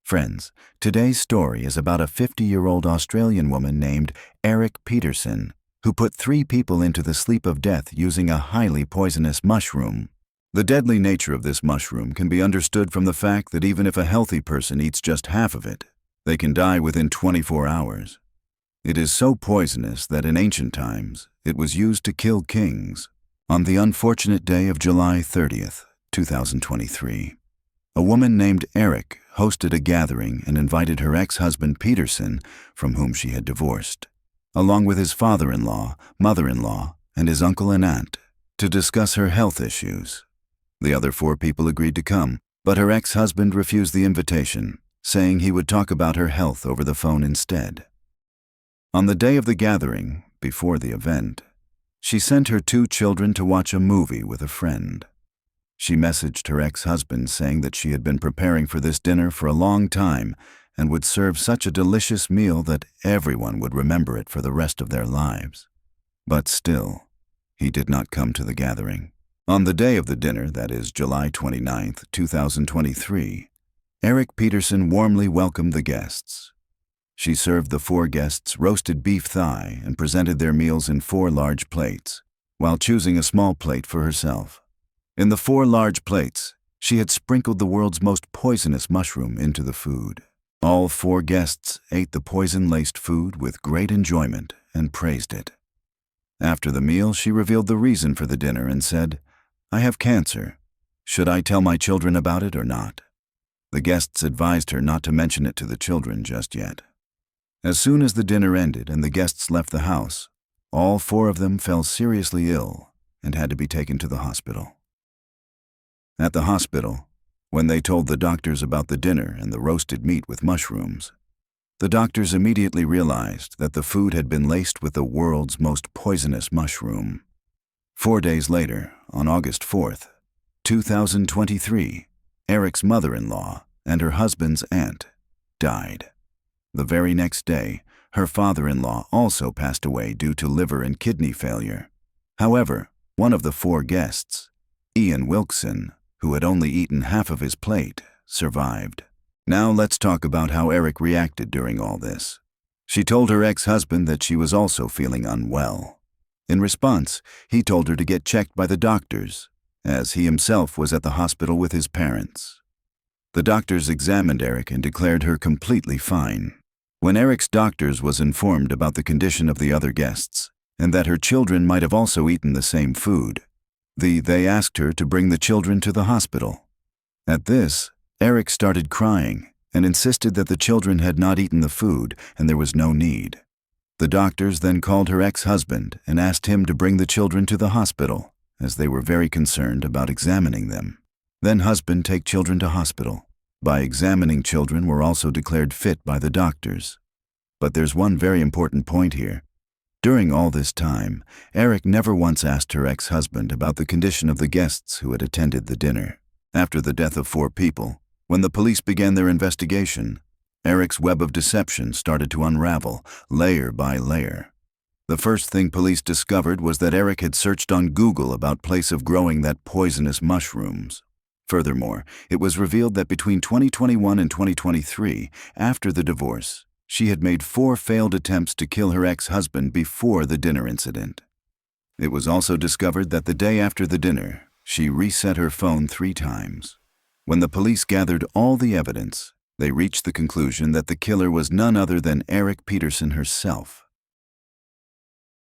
Friends, today's story is about a 50-year-old Australian woman named Erik Peterson, who put 3 people into the sleep of death using a highly poisonous mushroom. The deadly nature of this mushroom can be understood from the fact that even if a healthy person eats just half of it, they can die within 24 hours. It is so poisonous that in ancient times, it was used to kill kings. On the unfortunate day of July 30th, 2023, a woman named Erik hosted a gathering and invited her ex-husband Peterson, from whom she had divorced, along with his father-in-law, mother-in-law, and his uncle and aunt, to discuss her health issues. The other 4 people agreed to come, but her ex-husband refused the invitation, saying he would talk about her health over the phone instead. On the day of the gathering, before the event, she sent her 2 children to watch a movie with a friend. She messaged her ex-husband saying that she had been preparing for this dinner for a long time and would serve such a delicious meal that everyone would remember it for the rest of their lives. But still, he did not come to the gathering. On the day of the dinner, that is July 29th, 2023, Erik Peterson warmly welcomed the guests. She served the 4 guests roasted beef thigh and presented their meals in 4 large plates, while choosing a small plate for herself. In the 4 large plates, she had sprinkled the world's most poisonous mushroom into the food. All 4 guests ate the poison-laced food with great enjoyment and praised it. After the meal, she revealed the reason for the dinner and said, "I have cancer. Should I tell my children about it or not?" The guests advised her not to mention it to the children just yet. As soon as the dinner ended and the guests left the house, all 4 of them fell seriously ill and had to be taken to the hospital. At the hospital, when they told the doctors about the dinner and the roasted meat with mushrooms, the doctors immediately realized that the food had been laced with the world's most poisonous mushroom. 4 days later, on August 4th, 2023, Erik's mother-in-law and her husband's aunt died. The very next day, her father-in-law also passed away due to liver and kidney failure. However, one of the 4 guests, Ian Wilkson, who had only eaten half of his plate, survived. Now let's talk about how Erik reacted during all this. She told her ex-husband that she was also feeling unwell. In response, he told her to get checked by the doctors, as he himself was at the hospital with his parents. The doctors examined Erik and declared her completely fine. When Erik's doctors was informed about the condition of the other guests, and that her children might have also eaten the same food, they asked her to bring the children to the hospital. At this, Erik started crying and insisted that the children had not eaten the food and there was no need. The doctors then called her ex-husband and asked him to bring the children to the hospital, as they were very concerned about examining them. Then husband take children to hospital. By examining children were also declared fit by the doctors. But there's one very important point here. During all this time, Erik never once asked her ex-husband about the condition of the guests who had attended the dinner. After the death of 4 people, when the police began their investigation, Erik's web of deception started to unravel, layer by layer. The first thing police discovered was that Erik had searched on Google about place of growing that poisonous mushrooms. Furthermore, it was revealed that between 2021 and 2023, after the divorce, she had made 4 failed attempts to kill her ex-husband before the dinner incident. It was also discovered that the day after the dinner, she reset her phone 3 times. When the police gathered all the evidence, they reached the conclusion that the killer was none other than Erik Peterson herself.